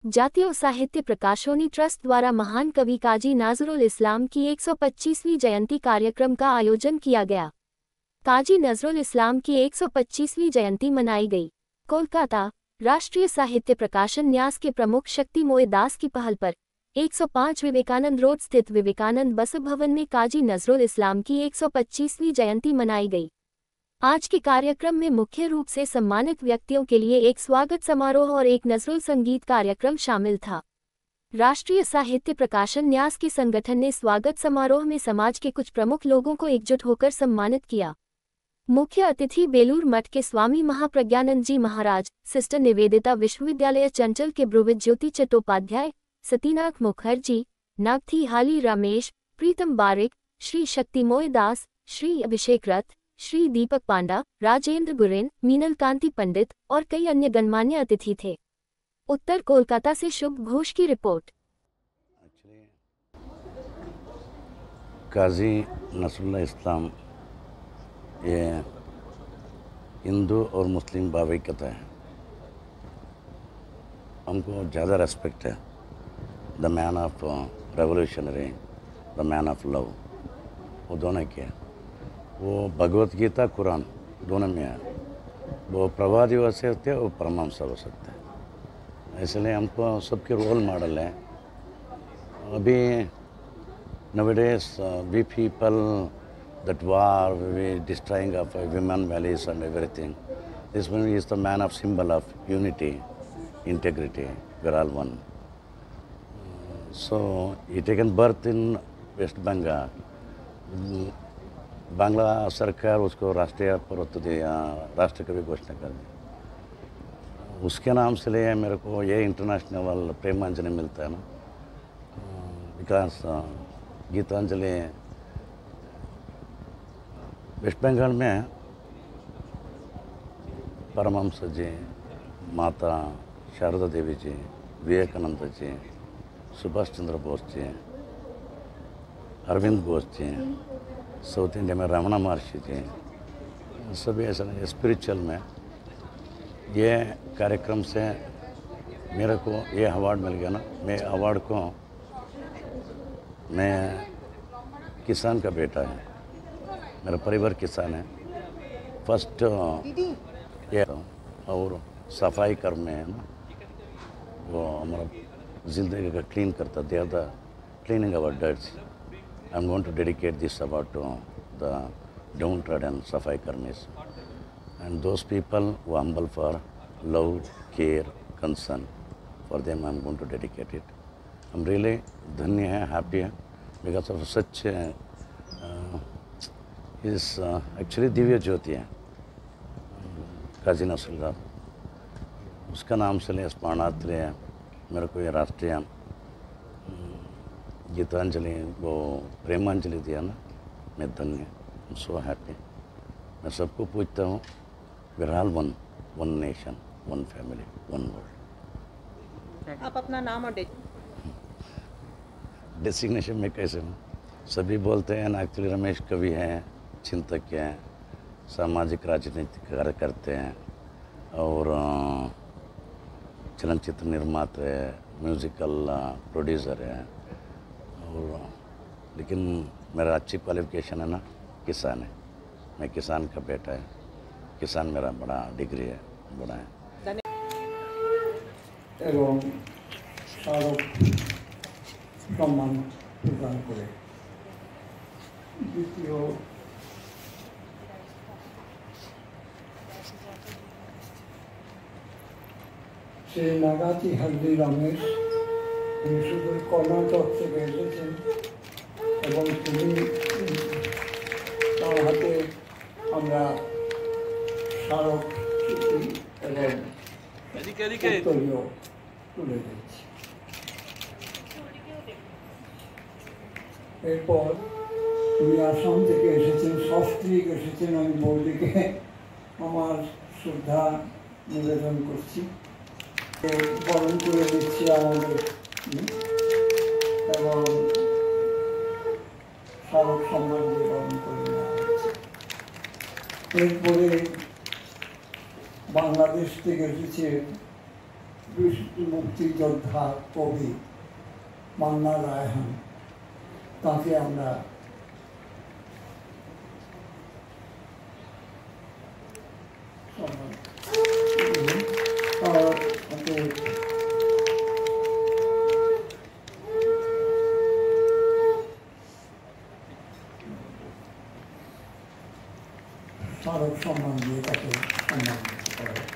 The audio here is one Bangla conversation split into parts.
जातीय साहित्य प्रकाशनी ट्रस्ट द्वारा महान कवि काजी नजरुल इस्लाम की 125वीं जयंती कार्यक्रम का आयोजन किया गया। काजी नजरुल इस्लाम की 125वीं जयंती मनाई गई। कोलकाता राष्ट्रीय साहित्य प्रकाशन न्यास के प्रमुख शक्ति मोए दास की पहल पर 105 विवेकानंद रोड स्थित विवेकानंद बस भवन में काजी नजरुल इस्लाम की 125वीं जयंती मनाई गई। आज के कार्यक्रम में मुख्य रूप से सम्मानित व्यक्तियों के लिए एक स्वागत समारोह और एक नजरुल संगीत कार्यक्रम शामिल था। राष्ट्रीय साहित्य प्रकाशन न्यास के संगठन ने स्वागत समारोह में समाज के कुछ प्रमुख लोगों को एकजुट होकर सम्मानित किया। मुख्य अतिथि बेलूर मठ के स्वामी महाप्रज्ञानंद जी महाराज, सिस्टर निवेदिता, विश्वविद्यालय चंचल के ब्रुवित ज्योति चट्टोपाध्याय, सतीनाथ मुखर्जी, नागथी हाली रमेश, प्रीतम बारिक, श्री शक्ति मोए दास, श्री अभिषेक रथ, श्री दीपक पांडा, राजेंद्र गुरेन, मीनल कांति पंडित और कई अन्य गणमान्य अतिथि थे। उत्तर कोलकाता से शुभ घोष की रिपोर्ट। काजी नसरुल इस्लाम ये हिंदू और मुस्लिम भावैक्यता है। हमको ज़्यादा रेस्पेक्ट है। The man of revolutionary, the man of love, वो दोनों के हैं। वो भगवत गीता कुरान दोनों में है। वो प्रवादी हो सकते हैं, वो परमहंस हो सकते हैं। इसलिए हमको सबके रोल मॉडल है। अभी nowadays we people that war, we destroying of women values and everything. This one is the man of symbol of unity, integrity. We're all one. So he taken birth in West Bengal. Bangla सरकार उसको राष्ट्रीय पर्वत दिया, राष्ट्र कवि घोषणा कर दी। उसके नाम से लिए मेरे को ये इंटरनेशनल प्रेमांजलि मिलता है ना, विकास गीतांजलि। वेस्ट बंगाल में परमहंस जी, माता शारदा देवी जी, विवेकानंद जी, सुभाष चंद्र बोस जी, अरविंद घोष जी, साउथ इंडिया में रमणा महर्षि जी, सभी ऐसा स्पिरिचुअल में ये कार्यक्रम से मेरे को ये अवार्ड मिल गया ना। मैं अवार्ड को, मैं किसान का बेटा है, मेरा परिवार किसान है। फर्स्ट ये और सफाई कर्म में है ना, वो हमारा ज़िंदगी का क्लीन करता, they are the cleaning our dirts. I'm going to dedicate this award to the downtrodden Safai Karmis and those people who are humble for love, care, concern. For them, I'm going to dedicate it. I'm really dhanya hai, happy hai, because of such is actually Divya Jyoti hai, काजी नसरुल। उसका नाम से ले स्मरणार्थ ले मेरे को ये राष्ट्रीय गीतांजलि, वो प्रेमांजलि दिया ना, मैं धन्य, सो हैप्पी। मैं सबको पूछता हूँ, we are all one, one nation, one family, one world. आप अपना नाम और डेसिग्नेशन में कैसे हूँ? सभी बोलते हैं ना, एक्चुअली रमेश कवि हैं, चिंतक हैं, सामाजिक राजनीतिक कार्य करते हैं और चलनचित्र निर्माता है, म्यूज़िकल प्रोड्यूसर है। और लेकिन मेरा अच्छी क्वालिफिकेशन है ना, किसान है। मैं किसान का बेटा है, किसान मेरा बड़ा डिग्री है, बड़ा है। এবং স্মারক সম্মান প্রদান করে দ্বিতীয় শ্রী নাগাতি হলদি রমেশ, তিনি শুধু কর্ণাটক থেকে এসেছেন এবং তিনি তার হাতে আমরা স্মারক এবং উত্তরীয় তুলে দিচ্ছি। এরপর তিনি আসাম থেকে এসেছেন, সস্ত্রীক এসেছেন। আমি বৌদিকে আমার শ্রদ্ধা নিবেদন করছি, বরণ করে দিচ্ছি আমাদের এবং স্মারক সম্মান দিয়ে বরণ করে নেওয়া হচ্ছে। এরপরে বাংলাদেশ থেকে এসেছে মুক্তিযোদ্ধা কবি মান্না রায়হান, তাকে আমরা স্মারক সম্মান দিয়ে তাকে সম্মানিত করা হয়।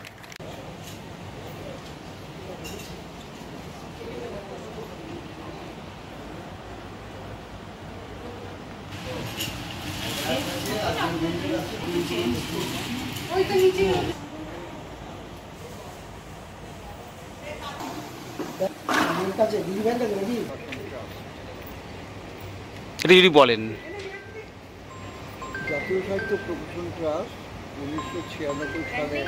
এটা যদি বলেন। জাতীয় সাহিত্য প্রকাশন ট্রাস্ট 1996 সালে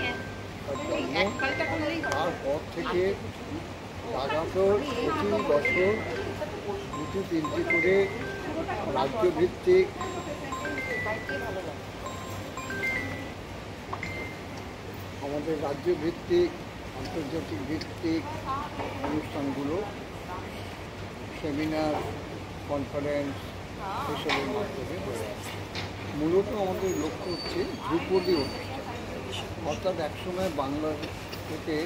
তারপর থেকে লাগাতার প্রতি বছর দুটি তিনটি করে রাজ্যভিত্তিক আমাদের রাজ্যভিত্তিক আন্তর্জাতিক ভিত্তিক অনুষ্ঠানগুলো, সেমিনার, কনফারেন্স এসবের মাধ্যমে হয়ে আসছে। মূলত আমাদের লক্ষ্য হচ্ছে ধ্রুপদী অনুষ্ঠান, অর্থাৎ একসময় বাংলা থেকে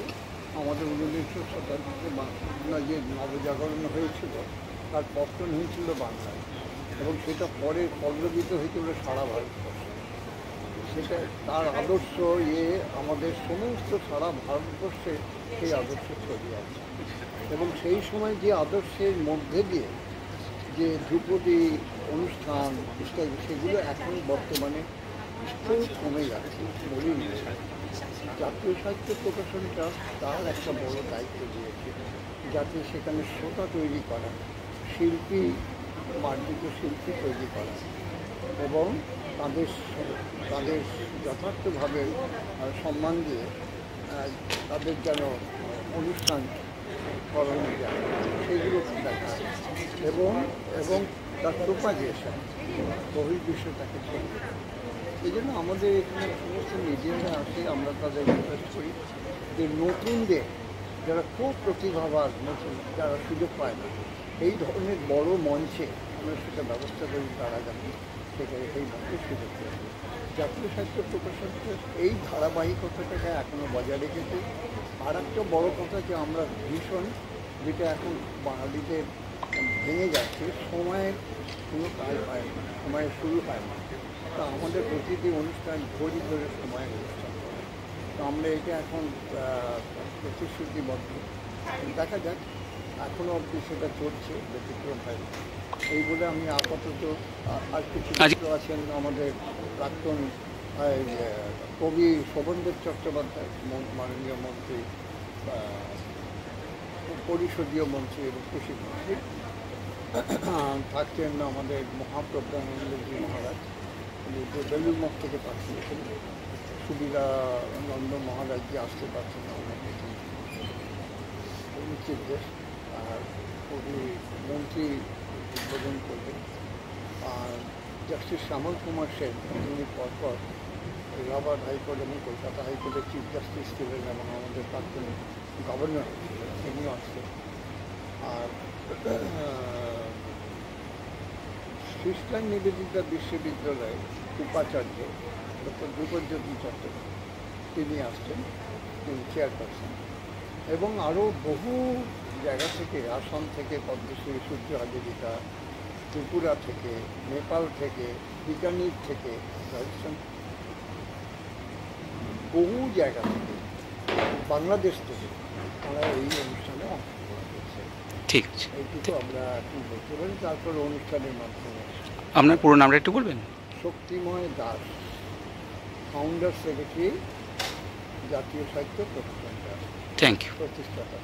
আমাদের 19 শতাব্দীতে বাংলা যে নবজাগরণ হয়েছিল তার পত্তন হয়েছিল বাংলায়, এবং সেটা পরে পল্লবিত হয়েছিল সারা ভারতবর্ষে। সেটা তার আদর্শ আমাদের সমস্ত সারা ভারতবর্ষে সেই আদর্শ ছড়িয়ে আছে, এবং সেই সময় যে আদর্শের মধ্যে দিয়ে যে ধ্রুপদী অনুষ্ঠান ইত্যাদি সেগুলো এখন বর্তমানে একটু কমে যাচ্ছে। বলিনি, জাতীয় সাহিত্য প্রকাশন ট্রাস্ট তার একটা বড় দায়িত্ব দিয়েছে, যাতে সেখানে শ্রোতা তৈরি করা, শিল্পী, মার্জিত শিল্পী তৈরি করা এবং তাদের যথার্থভাবে সম্মান দিয়ে তাদের যেন অনুষ্ঠান করানো যায় সেগুলো দেখা, এবং তার প্রোপাগেশন বহির্বিশ্বে তাকে ছড়িয়ে। এই জন্য আমাদের এখানে সমস্ত মিডিয়ারা আসে, আমরা তাদের রিকোয়েস্ট করি যে নতুনদের যারা খুব প্রতিভাবান, নতুন যারা সুযোগ পায় না, এই ধরনের বড় মঞ্চে আমরা সেটা ব্যবস্থা করি, তারা যাতে সেখানে এই মঞ্চে সুযোগ পায়। জাতীয় সাহিত্য প্রকাশন এই ধারাবাহিকতাটাকে এখনও বজায় রেখেছে। আর একটা বড় কথা যে আমরা ভীষণ, যেটা এখন বাঙালিদের ভেঙে যাচ্ছে, সময়ের কোনো কাজ হয় না, সময়ের শুরু হয় না। তা আমাদের প্রতিটি অনুষ্ঠান ঘড়ি ধরে সময়ের অনুষ্ঠান করে। তো আমরা এটা এখন প্রতিশ্রুতিবদ্ধ, দেখা যাক, এখনও অবধি সেটা চলছে, ব্যতিক্রম হয়নি। এই বলে আমি আপাতত আর কিছু আছেন আমাদের প্রাক্তন কবি শোভনদেব চট্টোপাধ্যায়, মাননীয় মন্ত্রী, পরিষদীয় মন্ত্রী এবং কৃষি মন্ত্রী, থাকছেন আমাদের মহাপ্রজ্ঞানন্দজি মহারাজ, বেলুর মঠ থেকে পাঠিয়েছেন, সুবিধানন্দ মহারাজজি আসতে পারছেন না, চিফ গেস্ট, আর কবি মন্ত্রী উদ্বোধন করবেন। আর জাস্টিস শ্যামল কুমার সেন, যিনি পরপর এলাহাবাদ হাইকোর্ট এবং কলকাতা হাইকোর্টের চিফ জাস্টিস ছিলেন এবং আমাদের প্রাক্তন গভর্নর, তিনিও আসছেন। আর খ্রিস্টান নিবেদিতা বিশ্ববিদ্যালয়ের উপাচার্য ডক্টর ধ্রুপদজ্যোতি চট্টোপাধ্যায়, তিনি আসছেন, তিনি চেয়ারপারসন, এবং আরও বহু জায়গা থেকে, আসাম থেকে পদ্মশ্রী সূর্য হাজরিকা, ত্রিপুরা থেকে, নেপাল থেকে, বিকানির থেকে, রাজস্থান, বহু জায়গা থেকে, বাংলাদেশ থেকে তারা এই অনুষ্ঠানে অংশগ্রহণ করছে। ঠিক আছে, এইটুকু আমরা এখন বলতে পারি। তারপর অনুষ্ঠানের মাধ্যমে আপনার পুরো নামটা একটু বলবেন? শক্তিময় দাস, ফাউন্ডার সেক্রেটারি, জাতীয় সাহিত্য প্রকাশন ট্রাস্ট, থ্যাংক ইউ। প্রতিষ্ঠাতা।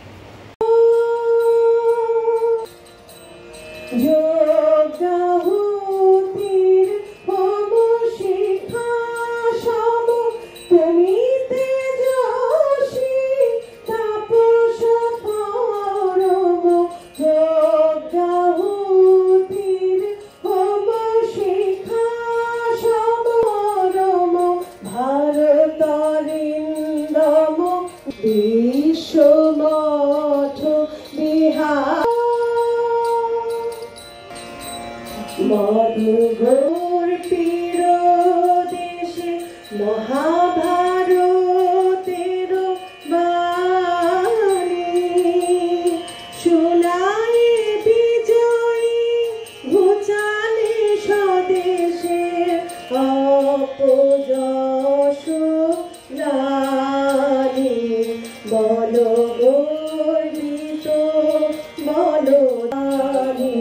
বিশ্বময় মধুঘোর পীড় দেশে মহাভারতের বাণী শোনায় বিজয়ী ঘুচালে স্বদেশে অপযশ রানী বলো গর্বিত বলো রানী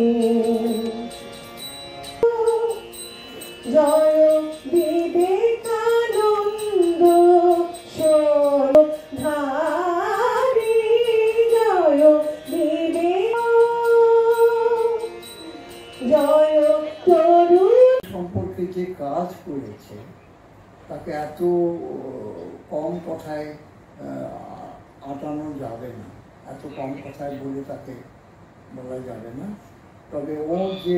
জয় বিবেকানন্দ ধারী জয় জয় তরুণ সম্পর্কে যে কাজ করেছে তাকে এত কম কথায় আটানো যাবে না, এত কম কথায় বলে তাকে বলা যাবে না। তবে ও যে